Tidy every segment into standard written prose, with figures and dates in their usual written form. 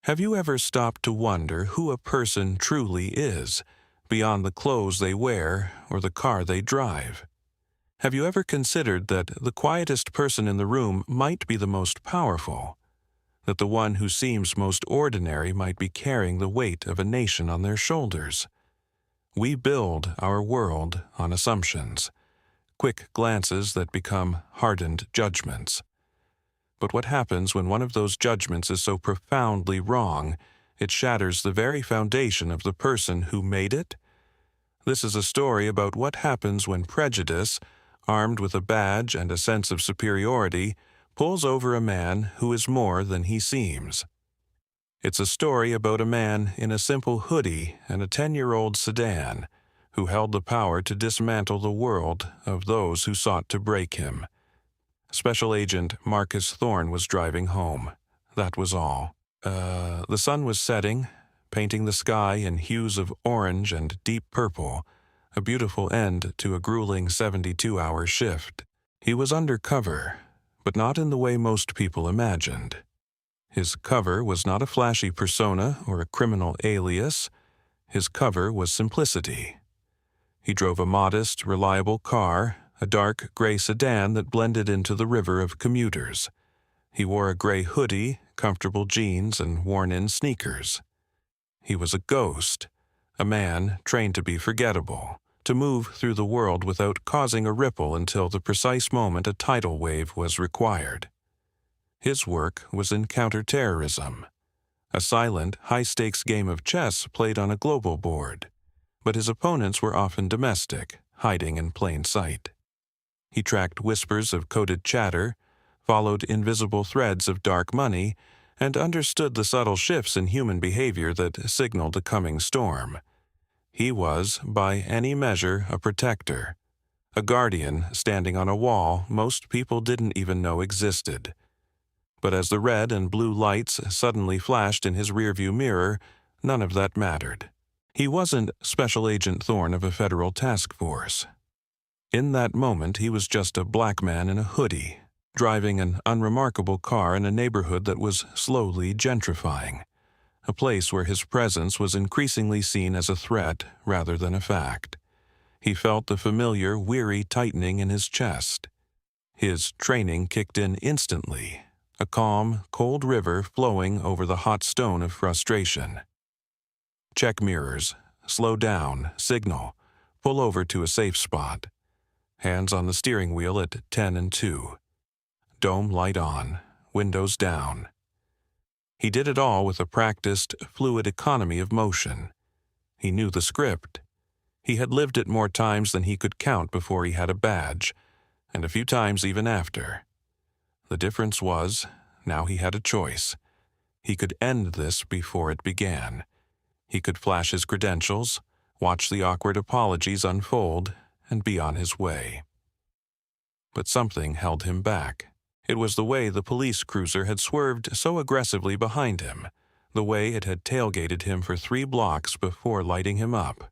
Have you ever stopped to wonder who a person truly is, beyond the clothes they wear or the car they drive? Have you ever considered that the quietest person in the room might be the most powerful? That the one who seems most ordinary might be carrying the weight of a nation on their shoulders? We build our world on assumptions, quick glances that become hardened judgments. But what happens when one of those judgments is so profoundly wrong, it shatters the very foundation of the person who made it? This is a story about what happens when prejudice, armed with a badge and a sense of superiority, pulls over a man who is more than he seems. It's a story about a man in a simple hoodie and a 10-year-old sedan who held the power to dismantle the world of those who sought to break him. Special Agent Marcus Thorne was driving home. That was all. The sun was setting, painting the sky in hues of orange and deep purple, a beautiful end to a grueling 72-hour shift. He was under cover, but not in the way most people imagined. His cover was not a flashy persona or a criminal alias. His cover was simplicity. He drove a modest, reliable car, a dark gray sedan that blended into the river of commuters. He wore a gray hoodie, comfortable jeans, and worn-in sneakers. He was a ghost, a man trained to be forgettable, to move through the world without causing a ripple until the precise moment a tidal wave was required. His work was in counterterrorism, a silent, high-stakes game of chess played on a global board, but his opponents were often domestic, hiding in plain sight. He tracked whispers of coded chatter, followed invisible threads of dark money, and understood the subtle shifts in human behavior that signaled a coming storm. He was, by any measure, a protector, a guardian standing on a wall most people didn't even know existed. But as the red and blue lights suddenly flashed in his rearview mirror, none of that mattered. He wasn't Special Agent Thorne of a federal task force. In that moment, he was just a black man in a hoodie, driving an unremarkable car in a neighborhood that was slowly gentrifying, a place where his presence was increasingly seen as a threat rather than a fact. He felt the familiar, weary tightening in his chest. His training kicked in instantly, a calm, cold river flowing over the hot stone of frustration. Check mirrors, slow down, signal, pull over to a safe spot. Hands on the steering wheel at 10 and 2. Dome light on, windows down. He did it all with a practiced, fluid economy of motion. He knew the script. He had lived it more times than he could count before he had a badge, and a few times even after. The difference was, now he had a choice. He could end this before it began. He could flash his credentials, watch the awkward apologies unfold, and be on his way. But something held him back. It was the way the police cruiser had swerved so aggressively behind him, the way it had tailgated him for 3 blocks before lighting him up.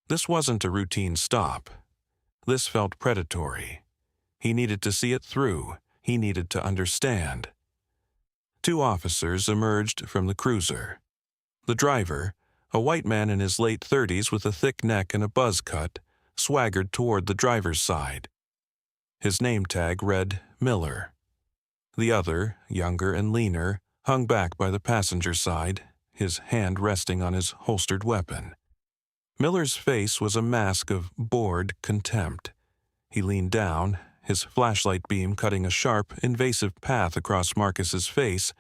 This wasn't a routine stop. This felt predatory. He needed to see it through. He needed to understand. 2 officers emerged from the cruiser. The driver, a white man in his late 30s with a thick neck and a buzz cut, swaggered toward the driver's side. His name tag read Miller. The other, younger and leaner, hung back by the passenger side, his hand resting on his holstered weapon. Miller's face was a mask of bored contempt. He leaned down, his flashlight beam cutting a sharp, invasive path across Marcus's face,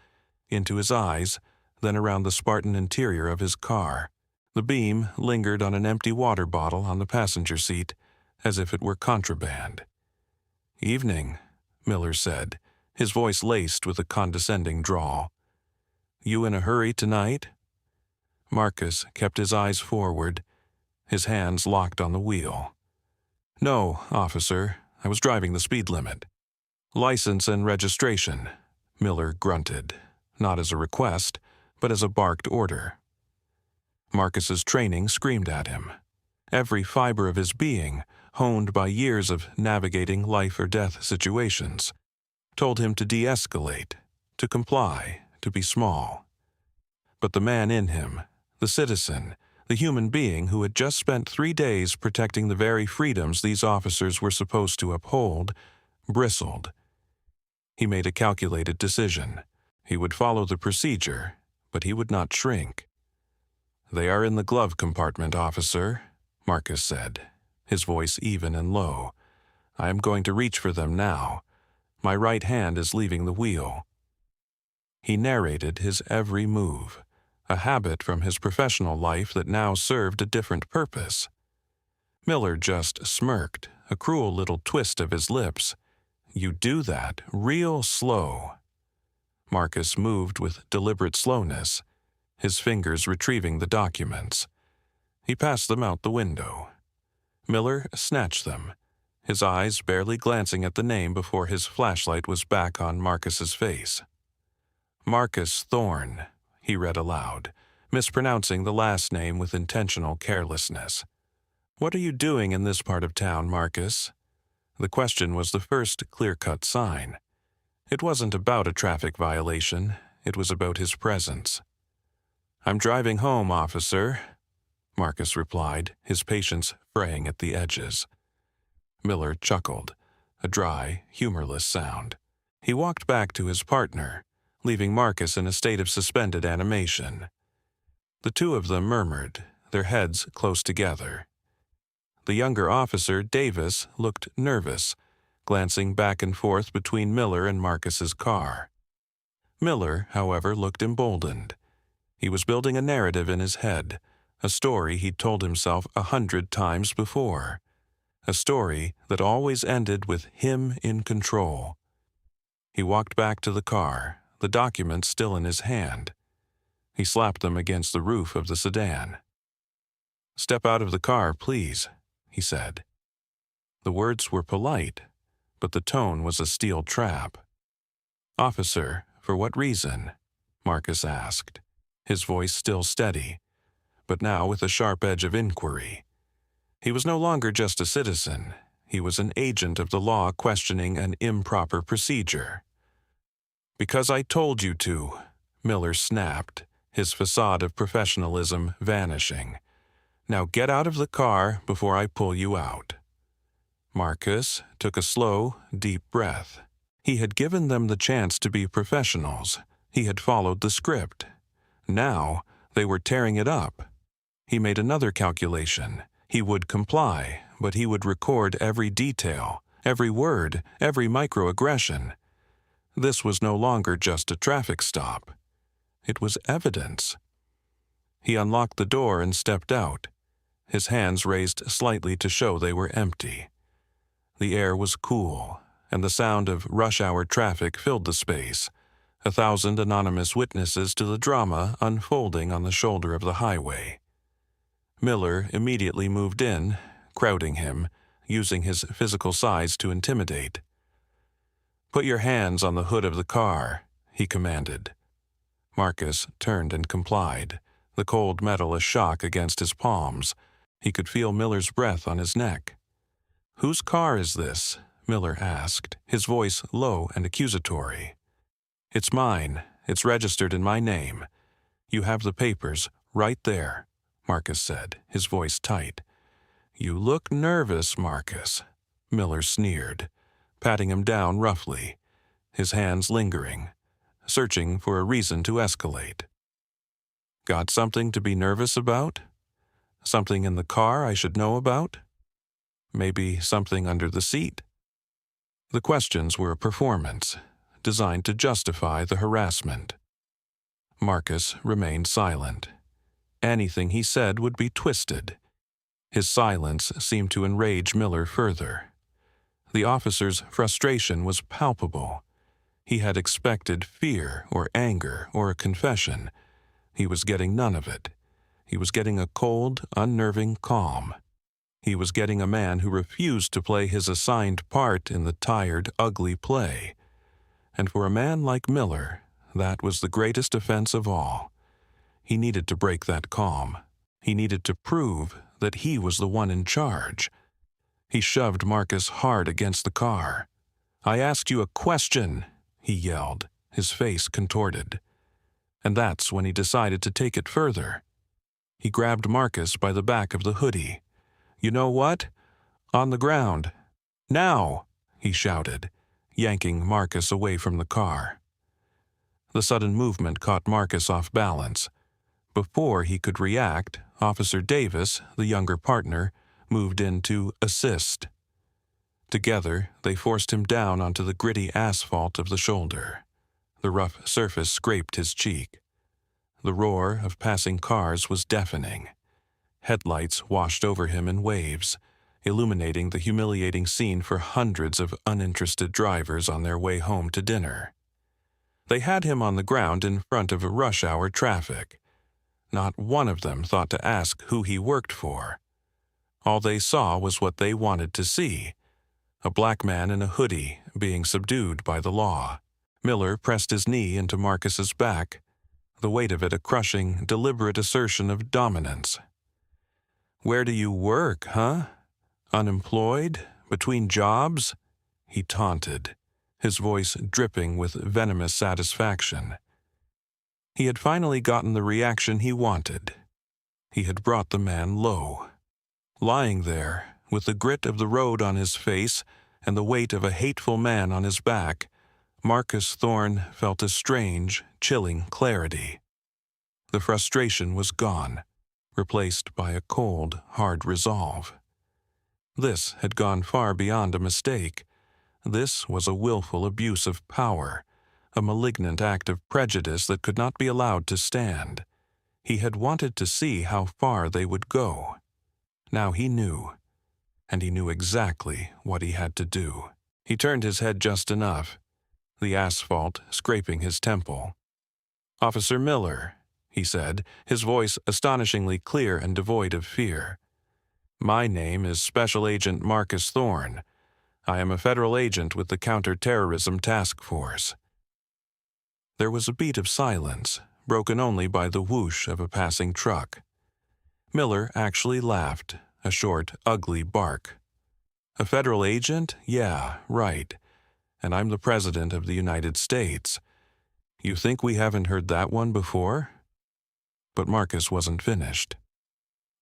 into his eyes, then around the Spartan interior of his car. The beam lingered on an empty water bottle on the passenger seat, as if it were contraband. "Evening," Miller said, his voice laced with a condescending drawl. "You in a hurry tonight?" Marcus kept his eyes forward, his hands locked on the wheel. "No, officer, I was driving the speed limit." "License and registration," Miller grunted, not as a request, but as a barked order. Marcus's training screamed at him. Every fiber of his being, honed by years of navigating life-or-death situations, told him to de-escalate, to comply, to be small. But the man in him, the citizen, the human being who had just spent 3 days protecting the very freedoms these officers were supposed to uphold, bristled. He made a calculated decision. He would follow the procedure, but he would not shrink. "They are in the glove compartment, officer," Marcus said, his voice even and low. "I am going to reach for them now. My right hand is leaving the wheel." He narrated his every move, a habit from his professional life that now served a different purpose. Miller just smirked, a cruel little twist of his lips. "You do that real slow." Marcus moved with deliberate slowness, his fingers retrieving the documents. He passed them out the window. Miller snatched them, his eyes barely glancing at the name before his flashlight was back on Marcus's face. "Marcus Thorne," he read aloud, mispronouncing the last name with intentional carelessness. "What are you doing in this part of town, Marcus?" The question was the first clear-cut sign. It wasn't about a traffic violation, it was about his presence. "I'm driving home, officer," Marcus replied, his patience fraying at the edges. Miller chuckled, a dry, humorless sound. He walked back to his partner, leaving Marcus in a state of suspended animation. The two of them murmured, their heads close together. The younger officer, Davis, looked nervous, glancing back and forth between Miller and Marcus's car. Miller, however, looked emboldened. He was building a narrative in his head, a story he'd told himself 100 times before. A story that always ended with him in control. He walked back to the car, the documents still in his hand. He slapped them against the roof of the sedan. "Step out of the car, please," he said. The words were polite, but the tone was a steel trap. "Officer, for what reason?" Marcus asked, his voice still steady, but now with a sharp edge of inquiry. He was no longer just a citizen, he was an agent of the law questioning an improper procedure. "Because I told you to," Miller snapped, his facade of professionalism vanishing. "Now get out of the car before I pull you out." Marcus took a slow, deep breath. He had given them the chance to be professionals. He had followed the script. Now they were tearing it up. He made another calculation. He would comply, but he would record every detail, every word, every microaggression. This was no longer just a traffic stop. It was evidence. He unlocked the door and stepped out, his hands raised slightly to show they were empty. The air was cool, and the sound of rush-hour traffic filled the space, 1,000 anonymous witnesses to the drama unfolding on the shoulder of the highway. Miller immediately moved in, crowding him, using his physical size to intimidate. "Put your hands on the hood of the car," he commanded. Marcus turned and complied, the cold metal a shock against his palms. He could feel Miller's breath on his neck. "Whose car is this?" Miller asked, his voice low and accusatory. "It's mine. It's registered in my name. You have the papers right there," Marcus said, his voice tight. "You look nervous, Marcus," Miller sneered, patting him down roughly, his hands lingering, searching for a reason to escalate. "Got something to be nervous about? Something in the car I should know about? Maybe something under the seat?" The questions were a performance, designed to justify the harassment. Marcus remained silent. Anything he said would be twisted. His silence seemed to enrage Miller further. The officer's frustration was palpable. He had expected fear or anger or a confession. He was getting none of it. He was getting a cold, unnerving calm. He was getting a man who refused to play his assigned part in the tired, ugly play. And for a man like Miller, that was the greatest offense of all. He needed to break that calm. He needed to prove that he was the one in charge. He shoved Marcus hard against the car. "I asked you a question," he yelled, his face contorted. And that's when he decided to take it further. He grabbed Marcus by the back of the hoodie. "You know what? On the ground. Now!" he shouted, yanking Marcus away from the car. The sudden movement caught Marcus off balance. Before he could react, Officer Davis, the younger partner, moved in to assist. Together, they forced him down onto the gritty asphalt of the shoulder. The rough surface scraped his cheek. The roar of passing cars was deafening. Headlights washed over him in waves, illuminating the humiliating scene for hundreds of uninterested drivers on their way home to dinner. They had him on the ground in front of rush-hour traffic. Not one of them thought to ask who he worked for. All they saw was what they wanted to see: a black man in a hoodie being subdued by the law. Miller pressed his knee into Marcus's back, the weight of it a crushing, deliberate assertion of dominance. "Where do you work, huh? Unemployed? Between jobs?" he taunted, his voice dripping with venomous satisfaction. He had finally gotten the reaction he wanted. He had brought the man low. Lying there, with the grit of the road on his face and the weight of a hateful man on his back, Marcus Thorne felt a strange, chilling clarity. The frustration was gone, replaced by a cold, hard resolve. This had gone far beyond a mistake. This was a willful abuse of power, a malignant act of prejudice that could not be allowed to stand. He had wanted to see how far they would go. Now he knew, and he knew exactly what he had to do. He turned his head just enough, the asphalt scraping his temple. "Officer Miller," he said, his voice astonishingly clear and devoid of fear. "My name is Special Agent Marcus Thorne. I am a federal agent with the Counter-Terrorism Task Force." There was a beat of silence, broken only by the whoosh of a passing truck. Miller actually laughed, a short, ugly bark. "A federal agent? Yeah, right. And I'm the President of the United States. You think we haven't heard that one before?" But Marcus wasn't finished.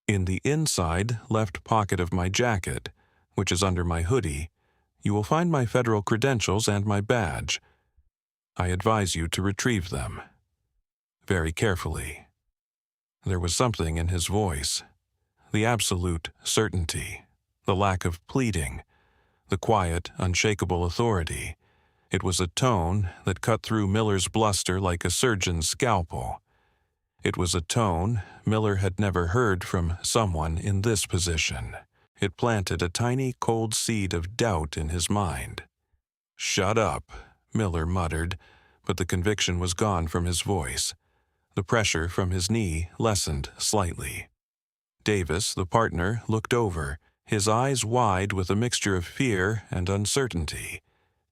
"In the inside left pocket of my jacket, which is under my hoodie, you will find my federal credentials and my badge. I advise you to retrieve them. Very carefully." There was something in his voice. The absolute certainty, the lack of pleading, the quiet, unshakable authority. It was a tone that cut through Miller's bluster like a surgeon's scalpel. It was a tone Miller had never heard from someone in this position. It planted a tiny cold seed of doubt in his mind. "Shut up," Miller muttered, but the conviction was gone from his voice. The pressure from his knee lessened slightly. Davis, the partner, looked over, his eyes wide with a mixture of fear and uncertainty.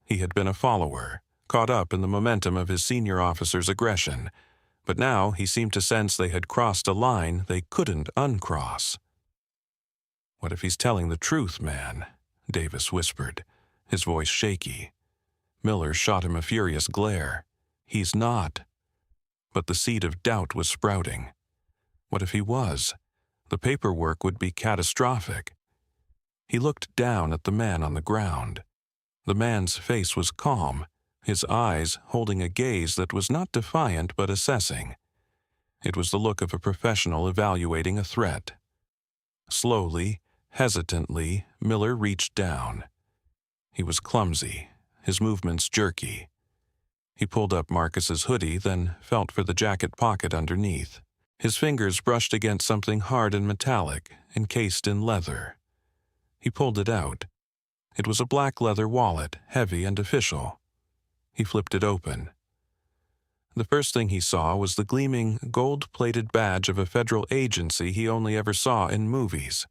He had been a follower, caught up in the momentum of his senior officer's aggression, but now he seemed to sense they had crossed a line they couldn't uncross. "What if he's telling the truth, man?" Davis whispered, his voice shaky. Miller shot him a furious glare. "He's not." But the seed of doubt was sprouting. What if he was? The paperwork would be catastrophic. He looked down at the man on the ground. The man's face was calm, his eyes holding a gaze that was not defiant but assessing. It was the look of a professional evaluating a threat. Slowly, hesitantly, Miller reached down. He was clumsy, his movements jerky. He pulled up Marcus's hoodie, then felt for the jacket pocket underneath. His fingers brushed against something hard and metallic, encased in leather. He pulled it out. It was a black leather wallet, heavy and official. He flipped it open. The first thing he saw was the gleaming, gold-plated badge of a federal agency he only ever saw in movies.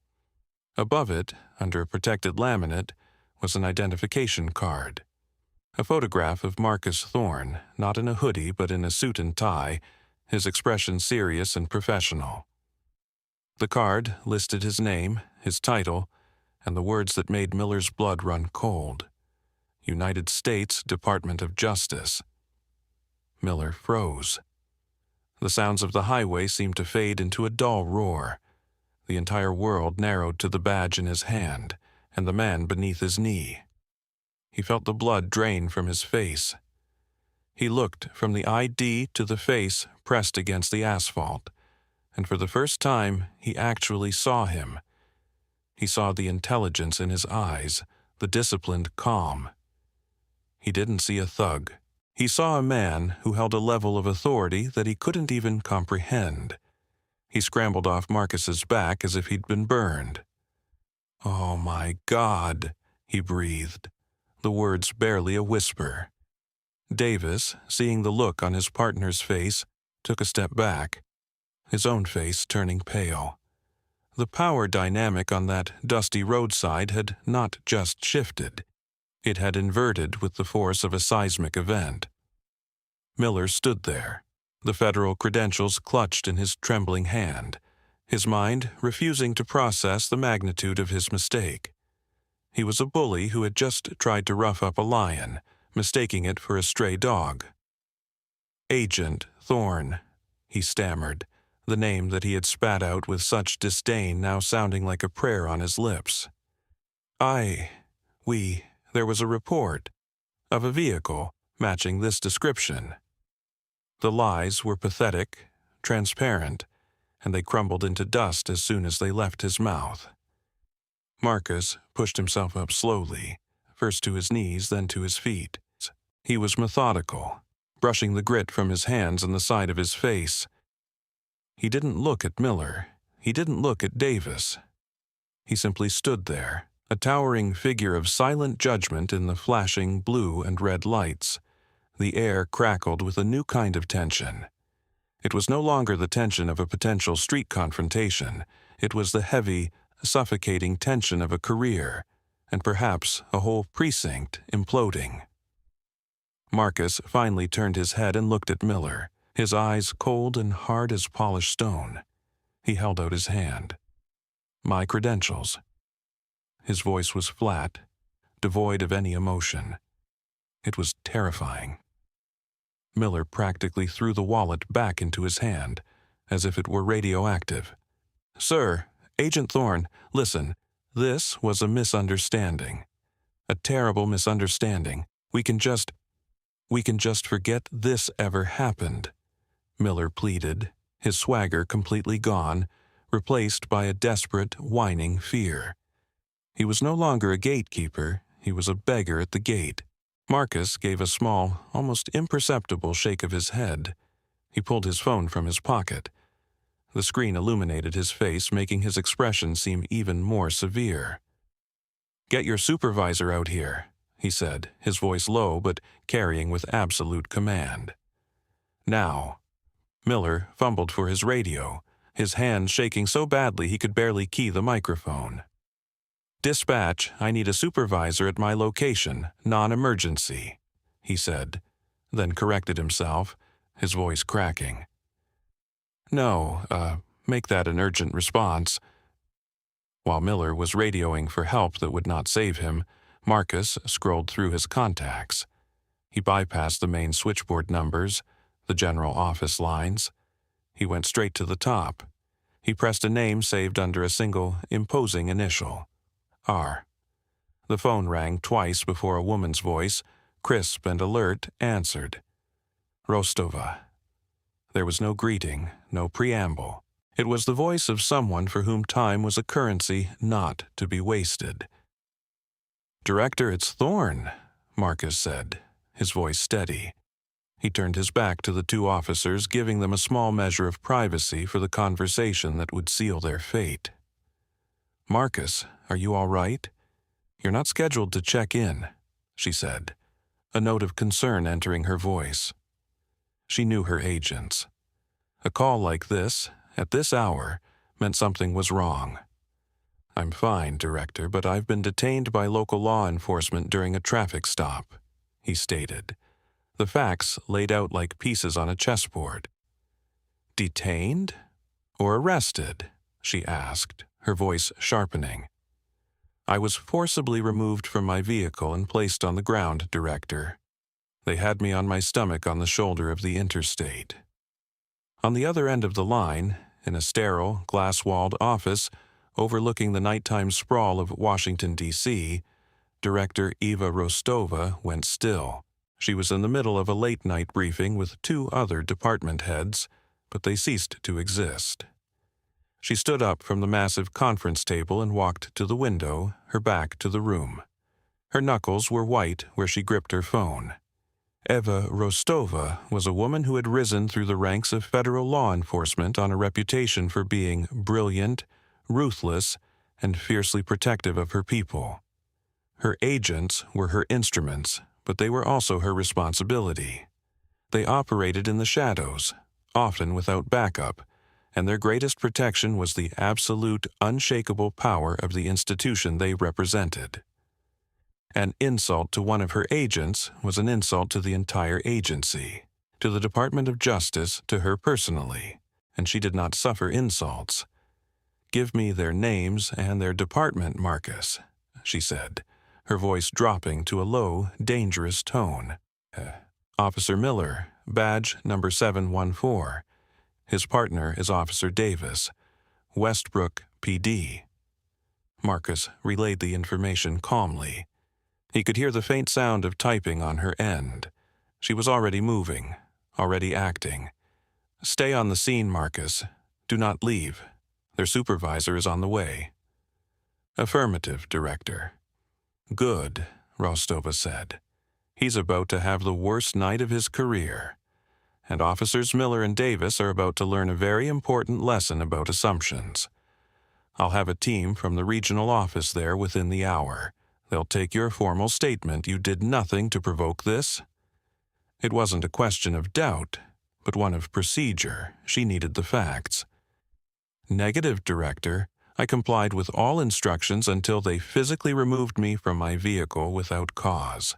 Above it, under a protected laminate, was an identification card. A photograph of Marcus Thorne, not in a hoodie but in a suit and tie, his expression serious and professional. The card listed his name, his title, and the words that made Miller's blood run cold. United States Department of Justice. Miller froze. The sounds of the highway seemed to fade into a dull roar. The entire world narrowed to the badge in his hand and the man beneath his knee. He felt the blood drain from his face. He looked from the ID to the face pressed against the asphalt, and for the first time he actually saw him. He saw the intelligence in his eyes, the disciplined calm. He didn't see a thug. He saw a man who held a level of authority that he couldn't even comprehend. He scrambled off Marcus's back as if he'd been burned. "Oh my God," he breathed, the words barely a whisper. Davis, seeing the look on his partner's face, took a step back, his own face turning pale. The power dynamic on that dusty roadside had not just shifted. It had inverted with the force of a seismic event. Miller stood there, the federal credentials clutched in his trembling hand, his mind refusing to process the magnitude of his mistake. He was a bully who had just tried to rough up a lion, mistaking it for a stray dog. "Agent Thorne," he stammered, the name that he had spat out with such disdain now sounding like a prayer on his lips. There was a report of a vehicle matching this description." The lies were pathetic, transparent, and they crumbled into dust as soon as they left his mouth. Marcus pushed himself up slowly, first to his knees, then to his feet. He was methodical, brushing the grit from his hands and the side of his face. He didn't look at Miller. He didn't look at Davis. He simply stood there, a towering figure of silent judgment in the flashing blue and red lights. The air crackled with a new kind of tension. It was no longer the tension of a potential street confrontation. It was the heavy, suffocating tension of a career, and perhaps a whole precinct imploding. Marcus finally turned his head and looked at Miller, his eyes cold and hard as polished stone. He held out his hand. "My credentials." His voice was flat, devoid of any emotion. It was terrifying. Miller practically threw the wallet back into his hand, as if it were radioactive. "Sir, Agent Thorne, listen, this was a misunderstanding. A terrible misunderstanding. We can just forget this ever happened," Miller pleaded, his swagger completely gone, replaced by a desperate, whining fear. He was no longer a gatekeeper, he was a beggar at the gate. Marcus gave a small, almost imperceptible shake of his head. He pulled his phone from his pocket. The screen illuminated his face, making his expression seem even more severe. "Get your supervisor out here," he said, his voice low but carrying with absolute command. "Now." Miller fumbled for his radio, his hand shaking so badly he could barely key the microphone. "Dispatch, I need a supervisor at my location, non-emergency," he said, then corrected himself, his voice cracking. "No, make that an urgent response." While Miller was radioing for help that would not save him, Marcus scrolled through his contacts. He bypassed the main switchboard numbers, the general office lines. He went straight to the top. He pressed a name saved under a single, imposing initial. R. The phone rang twice before a woman's voice, crisp and alert, answered. "Rostova." There was no greeting, no preamble. It was the voice of someone for whom time was a currency not to be wasted. "Director, it's Thorne," Marcus said, his voice steady. He turned his back to the two officers, giving them a small measure of privacy for the conversation that would seal their fate. "Marcus, are you all right? You're not scheduled to check in," she said, a note of concern entering her voice. She knew her agents. A call like this, at this hour, meant something was wrong. "I'm fine, Director, but I've been detained by local law enforcement during a traffic stop," he stated, the facts laid out like pieces on a chessboard. "Detained? Or arrested?" she asked, her voice sharpening. "I was forcibly removed from my vehicle and placed on the ground, Director. They had me on my stomach on the shoulder of the interstate." On the other end of the line, in a sterile, glass-walled office overlooking the nighttime sprawl of Washington, D.C., Director Eva Rostova went still. She was in the middle of a late-night briefing with 2 other department heads, but they ceased to exist. She stood up from the massive conference table and walked to the window, her back to the room. Her knuckles were white where she gripped her phone. Eva Rostova was a woman who had risen through the ranks of federal law enforcement on a reputation for being brilliant, ruthless, and fiercely protective of her people. Her agents were her instruments, but they were also her responsibility. They operated in the shadows, often without backup, and their greatest protection was the absolute, unshakable power of the institution they represented. An insult to one of her agents was an insult to the entire agency, to the Department of Justice, to her personally, and she did not suffer insults. "Give me their names and their department, Marcus," she said, her voice dropping to a low, dangerous tone. "Officer Miller, badge number 714. His partner is Officer Davis, Westbrook, PD." Marcus relayed the information calmly. He could hear the faint sound of typing on her end. She was already moving, already acting. "Stay on the scene, Marcus. Do not leave. Their supervisor is on the way." "Affirmative, Director." "Good," Rostova said. "He's about to have the worst night of his career. And Officers Miller and Davis are about to learn a very important lesson about assumptions. I'll have a team from the regional office there within the hour. They'll take your formal statement you did nothing to provoke this." It wasn't a question of doubt, but one of procedure. She needed the facts. "Negative, Director. I complied with all instructions until they physically removed me from my vehicle without cause."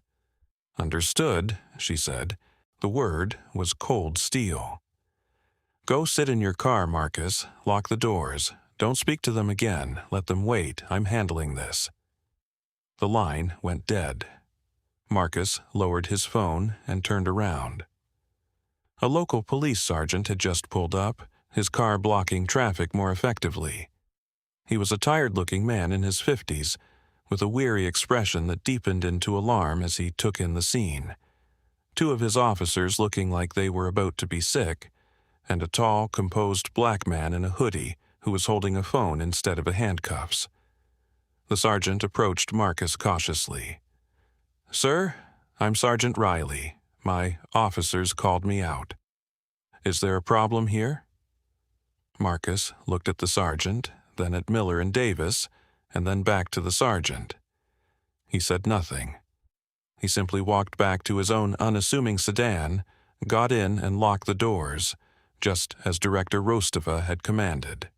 "Understood," she said. The word was cold steel. "Go sit in your car, Marcus. Lock the doors. Don't speak to them again. Let them wait. I'm handling this." The line went dead. Marcus lowered his phone and turned around. A local police sergeant had just pulled up, his car blocking traffic more effectively. He was a tired-looking man in his 50s, with a weary expression that deepened into alarm as he took in the scene. 2 of his officers looking like they were about to be sick, and a tall, composed black man in a hoodie who was holding a phone instead of handcuffs. The sergeant approached Marcus cautiously. "Sir, I'm Sergeant Riley. My officers called me out. Is there a problem here?" Marcus looked at the sergeant, then at Miller and Davis, and then back to the sergeant. He said nothing. He simply walked back to his own unassuming sedan, got in and locked the doors, just as Director Rostova had commanded.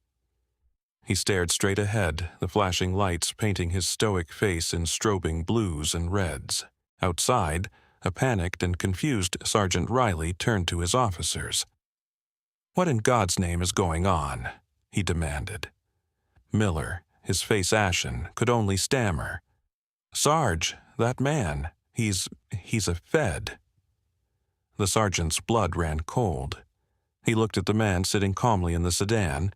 He stared straight ahead, the flashing lights painting his stoic face in strobing blues and reds. Outside, a panicked and confused Sergeant Riley turned to his officers. "What in God's name is going on?" he demanded. Miller, his face ashen, could only stammer. "Sarge, that man, he's a Fed." The sergeant's blood ran cold. He looked at the man sitting calmly in the sedan,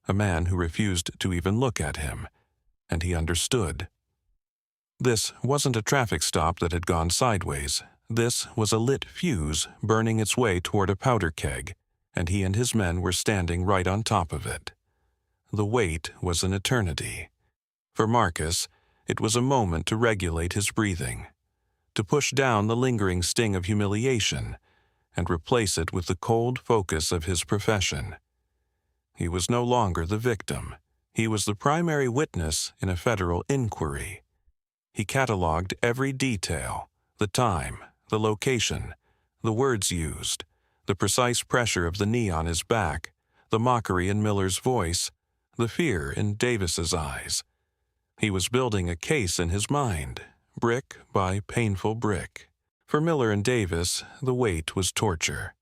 a man who refused to even look at him, and he understood. This wasn't a traffic stop that had gone sideways. This was a lit fuse burning its way toward a powder keg, and he and his men were standing right on top of it. The wait was an eternity. For Marcus, it was a moment to regulate his breathing, to push down the lingering sting of humiliation and replace it with the cold focus of his profession. He was no longer the victim. He was the primary witness in a federal inquiry. He cataloged every detail, the time, the location, the words used, the precise pressure of the knee on his back, the mockery in Miller's voice, the fear in Davis's eyes. He was building a case in his mind, brick by painful brick. For Miller and Davis, the wait was torture.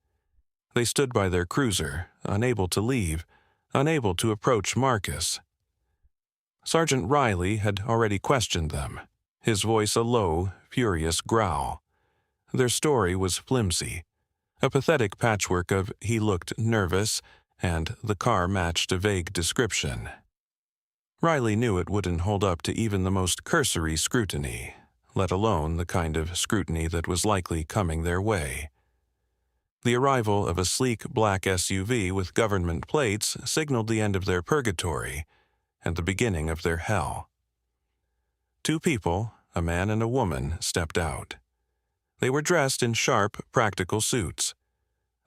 They stood by their cruiser, unable to leave, unable to approach Marcus. Sergeant Riley had already questioned them, his voice a low, furious growl. Their story was flimsy. A pathetic patchwork of "he looked nervous" and "the car matched a vague description." Riley knew it wouldn't hold up to even the most cursory scrutiny, let alone the kind of scrutiny that was likely coming their way. The arrival of a sleek black SUV with government plates signaled the end of their purgatory and the beginning of their hell. Two people, a man and a woman, stepped out. They were dressed in sharp, practical suits.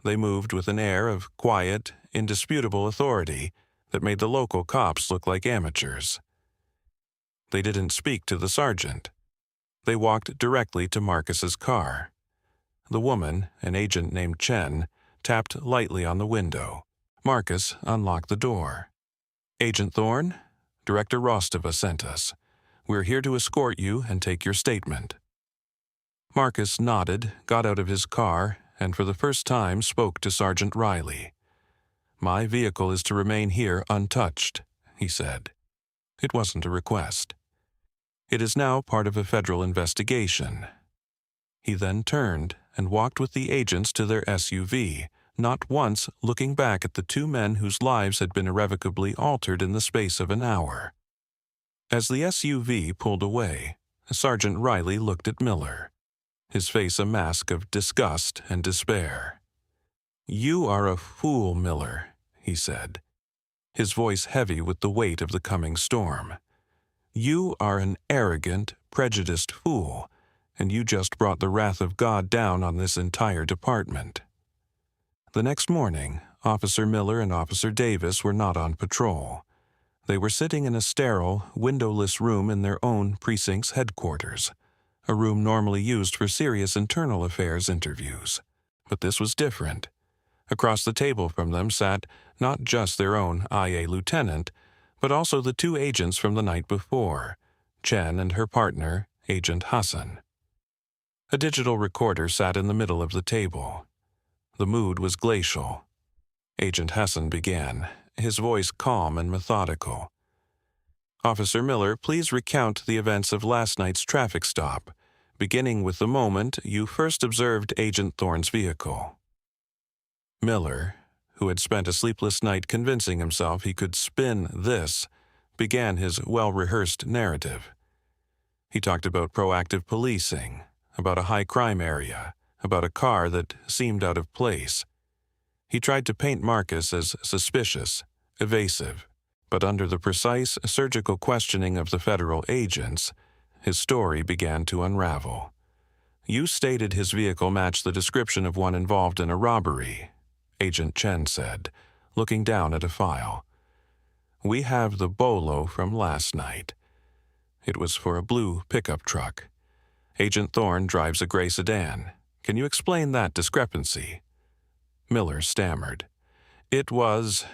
They moved with an air of quiet, indisputable authority that made the local cops look like amateurs. They didn't speak to the sergeant. They walked directly to Marcus's car. The woman, an agent named Chen, tapped lightly on the window. Marcus unlocked the door. "Agent Thorne, Director Rostova sent us. We're here to escort you and take your statement." Marcus nodded, got out of his car, and for the first time spoke to Sergeant Riley. "My vehicle is to remain here untouched," he said. It wasn't a request. "It is now part of a federal investigation." He then turned and walked with the agents to their SUV, not once looking back at the two men whose lives had been irrevocably altered in the space of an hour. As the SUV pulled away, Sergeant Riley looked at Miller, his face a mask of disgust and despair. "You are a fool, Miller," he said, his voice heavy with the weight of the coming storm. "You are an arrogant, prejudiced fool, and you just brought the wrath of God down on this entire department." The next morning, Officer Miller and Officer Davis were not on patrol. They were sitting in a sterile, windowless room in their own precinct's headquarters, a room normally used for serious internal affairs interviews. But this was different. Across the table from them sat not just their own IA lieutenant, but also the two agents from the night before, Chen and her partner, Agent Hassan. A digital recorder sat in the middle of the table. The mood was glacial. Agent Hassan began, his voice calm and methodical. "Officer Miller, please recount the events of last night's traffic stop, beginning with the moment you first observed Agent Thorne's vehicle." Miller, who had spent a sleepless night convincing himself he could spin this, began his well-rehearsed narrative. He talked about proactive policing, about a high-crime area, about a car that seemed out of place. He tried to paint Marcus as suspicious, evasive, but under the precise surgical questioning of the federal agents, his story began to unravel. "You stated his vehicle matched the description of one involved in a robbery," Agent Chen said, looking down at a file. "We have the bolo from last night. It was for a blue pickup truck. Agent Thorne drives a gray sedan. Can you explain that discrepancy?" Miller stammered. It was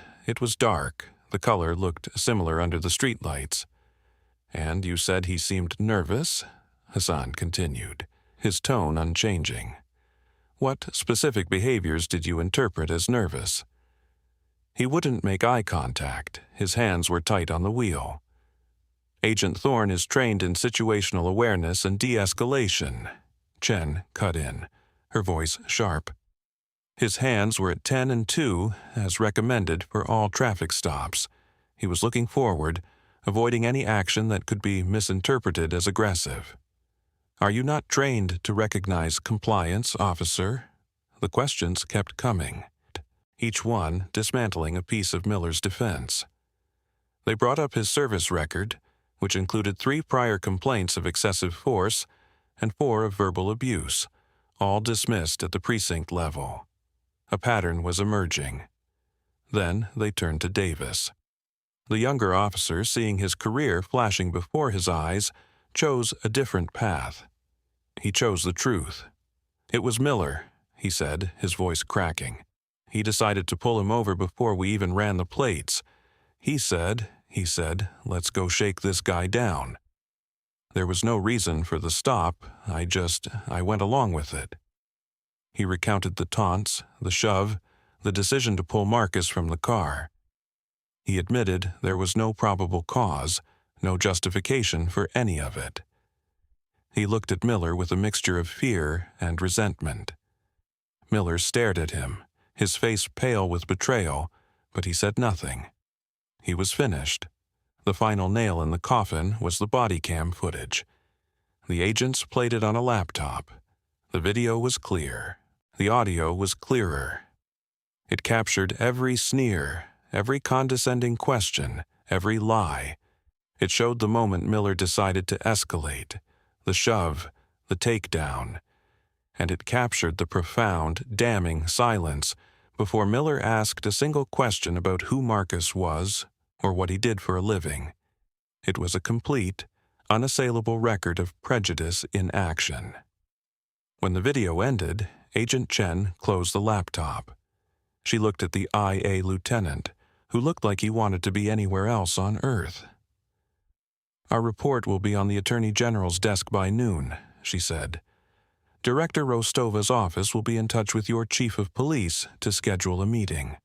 dark. The color looked similar under the streetlights." "And you said he seemed nervous?" Hassan continued, his tone unchanging. "What specific behaviors did you interpret as nervous?" "He wouldn't make eye contact. His hands were tight on the wheel." "Agent Thorne is trained in situational awareness and de-escalation," Chen cut in, her voice sharp. "His hands were at 10 and 2, as recommended for all traffic stops. He was looking forward, avoiding any action that could be misinterpreted as aggressive." "Are you not trained to recognize compliance, officer?" The questions kept coming, each one dismantling a piece of Miller's defense. They brought up his service record, which included 3 prior complaints of excessive force and 4 of verbal abuse, all dismissed at the precinct level. A pattern was emerging. Then they turned to Davis. The younger officer, seeing his career flashing before his eyes, chose a different path. He chose the truth. "It was Miller," he said, his voice cracking. "He decided to pull him over before we even ran the plates. He said, let's go shake this guy down. There was no reason for the stop. I went along with it." He recounted the taunts, the shove, the decision to pull Marcus from the car. He admitted there was no probable cause, no justification for any of it. He looked at Miller with a mixture of fear and resentment. Miller stared at him, his face pale with betrayal, but he said nothing. He was finished. The final nail in the coffin was the body cam footage. The agents played it on a laptop. The video was clear. The audio was clearer. It captured every sneer, every condescending question, every lie. It showed the moment Miller decided to escalate, the shove, the takedown. And it captured the profound, damning silence before Miller asked a single question about who Marcus was or what he did for a living. It was a complete, unassailable record of prejudice in action. When the video ended, Agent Chen closed the laptop. She looked at the IA lieutenant, who looked like he wanted to be anywhere else on Earth. "Our report will be on the Attorney General's desk by noon," she said. "Director Rostova's office will be in touch with your chief of police to schedule a meeting.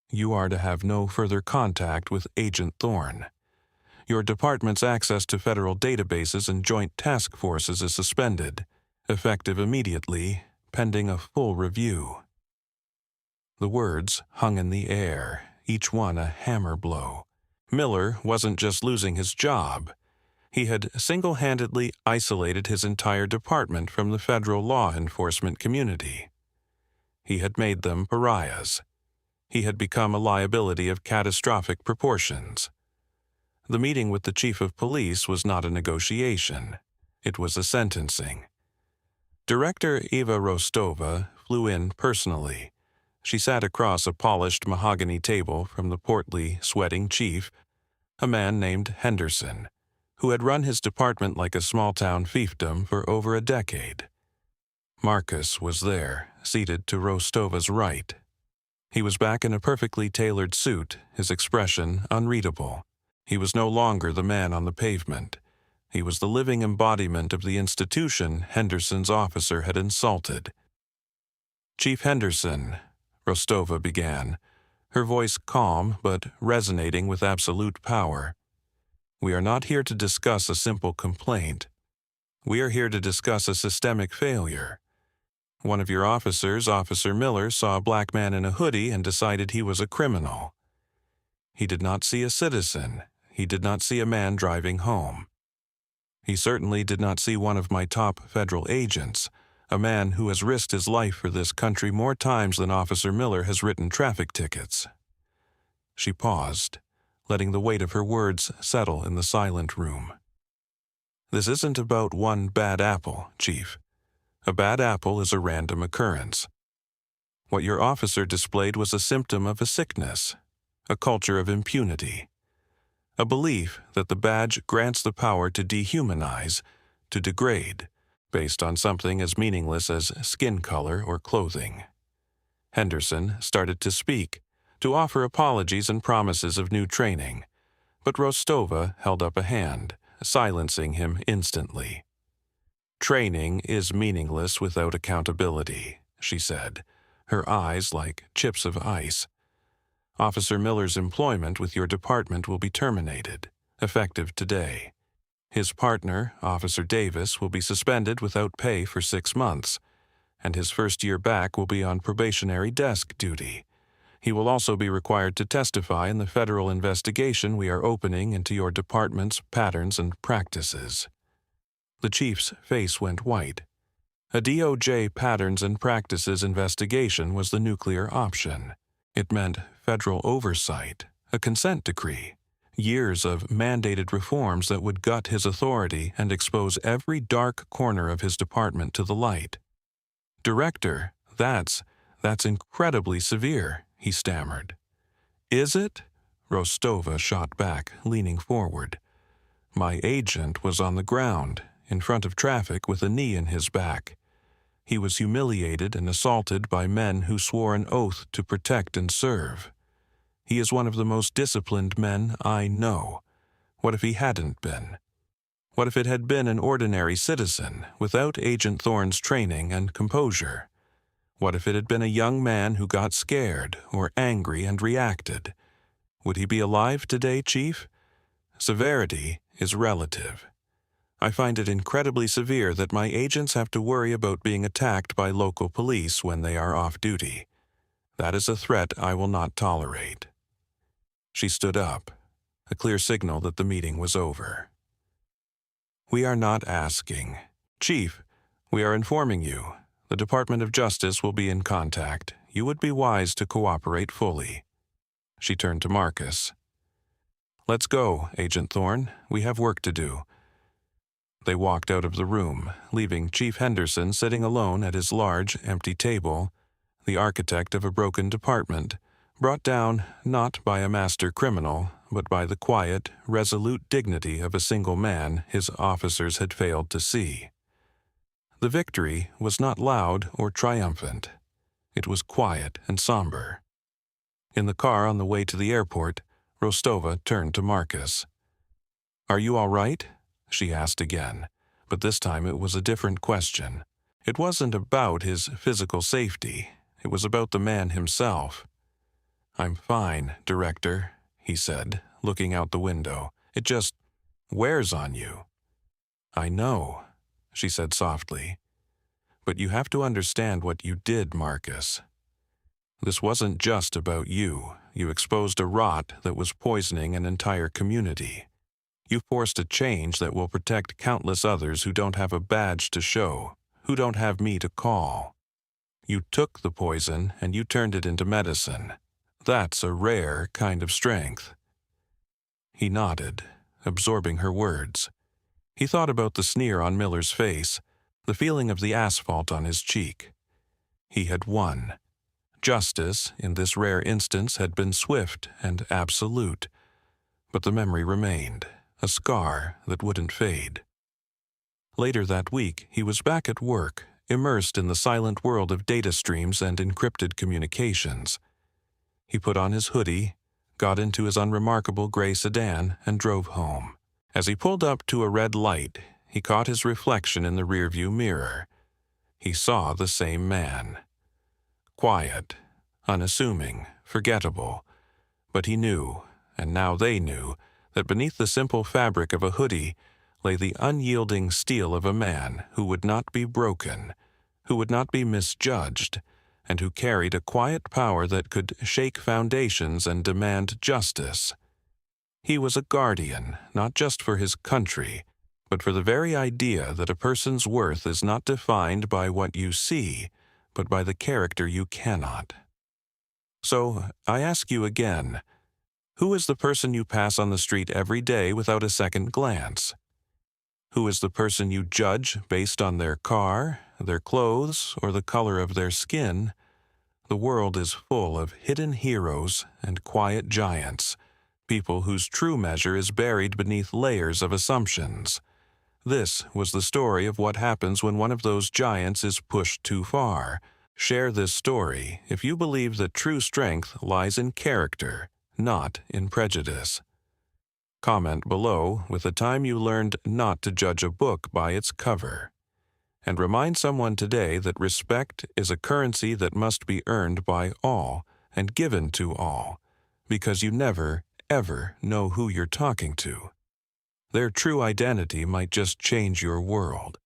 You are to have no further contact with Agent Thorne. Your department's access to federal databases and joint task forces is suspended, effective immediately, pending a full review." The words hung in the air, each one a hammer blow. Miller wasn't just losing his job. He had single-handedly isolated his entire department from the federal law enforcement community. He had made them pariahs. He had become a liability of catastrophic proportions. The meeting with the chief of police was not a negotiation. It was a sentencing. Director Eva Rostova flew in personally. She sat across a polished mahogany table from the portly, sweating chief, a man named Henderson, who had run his department like a small-town fiefdom for over a decade. Marcus was there, seated to Rostova's right. He was back in a perfectly tailored suit, his expression unreadable. He was no longer the man on the pavement. He was the living embodiment of the institution Henderson's officer had insulted. "Chief Henderson," Rostova began, her voice calm but resonating with absolute power. "We are not here to discuss a simple complaint. We are here to discuss a systemic failure. One of your officers, Officer Miller, saw a black man in a hoodie and decided he was a criminal. He did not see a citizen. He did not see a man driving home. He certainly did not see one of my top federal agents, a man who has risked his life for this country more times than Officer Miller has written traffic tickets." She paused, letting the weight of her words settle in the silent room. "This isn't about one bad apple, Chief. A bad apple is a random occurrence. What your officer displayed was a symptom of a sickness, a culture of impunity, a belief that the badge grants the power to dehumanize, to degrade, based on something as meaningless as skin color or clothing." Henderson started to speak, to offer apologies and promises of new training, but Rostova held up a hand, silencing him instantly. "Training is meaningless without accountability," she said, her eyes like chips of ice. "Officer Miller's employment with your department will be terminated, effective today. His partner, Officer Davis, will be suspended without pay for 6 months, and his first year back will be on probationary desk duty. He will also be required to testify in the federal investigation we are opening into your department's patterns and practices." The chief's face went white. A DOJ patterns and practices investigation was the nuclear option. It meant federal oversight, a consent decree, years of mandated reforms that would gut his authority and expose every dark corner of his department to the light. "Director, that's incredibly severe," he stammered. "Is it?" Rostova shot back, leaning forward. "My agent was on the ground, in front of traffic with a knee in his back. He was humiliated and assaulted by men who swore an oath to protect and serve. He is one of the most disciplined men I know. What if he hadn't been? What if it had been an ordinary citizen, without Agent Thorne's training and composure? What if it had been a young man who got scared or angry and reacted? Would he be alive today, Chief? Severity is relative. I find it incredibly severe that my agents have to worry about being attacked by local police when they are off duty. That is a threat I will not tolerate." She stood up, a clear signal that the meeting was over. "We are not asking. Chief, we are informing you. The Department of Justice will be in contact. You would be wise to cooperate fully." She turned to Marcus. "Let's go, Agent Thorne. We have work to do." They walked out of the room, leaving Chief Henderson sitting alone at his large, empty table, the architect of a broken department, brought down not by a master criminal, but by the quiet, resolute dignity of a single man his officers had failed to see. The victory was not loud or triumphant. It was quiet and somber. In the car on the way to the airport, Rostova turned to Marcus. "Are you all right?" she asked again, but this time it was a different question. It wasn't about his physical safety. It was about the man himself. "I'm fine, Director," he said, looking out the window. "It just wears on you." "I know," she said softly. "But you have to understand what you did, Marcus. This wasn't just about you. You exposed a rot that was poisoning an entire community. You forced a change that will protect countless others who don't have a badge to show, who don't have me to call. You took the poison and you turned it into medicine. That's a rare kind of strength." He nodded, absorbing her words. He thought about the sneer on Miller's face, the feeling of the asphalt on his cheek. He had won. Justice, in this rare instance, had been swift and absolute. But the memory remained, a scar that wouldn't fade. Later that week, he was back at work, immersed in the silent world of data streams and encrypted communications. He put on his hoodie, got into his unremarkable gray sedan, and drove home. As he pulled up to a red light, he caught his reflection in the rearview mirror. He saw the same man. Quiet, unassuming, forgettable. But he knew, and now they knew, that beneath the simple fabric of a hoodie lay the unyielding steel of a man who would not be broken, who would not be misjudged, and who carried a quiet power that could shake foundations and demand justice. He was a guardian, not just for his country, but for the very idea that a person's worth is not defined by what you see, but by the character you cannot. So, I ask you again, who is the person you pass on the street every day without a second glance? Who is the person you judge based on their car, their clothes, or the color of their skin? The world is full of hidden heroes and quiet giants, people whose true measure is buried beneath layers of assumptions. This was the story of what happens when one of those giants is pushed too far. Share this story if you believe that true strength lies in character, not in prejudice. Comment below with the time you learned not to judge a book by its cover. And remind someone today that respect is a currency that must be earned by all and given to all, because you never, ever know who you're talking to. Their true identity might just change your world.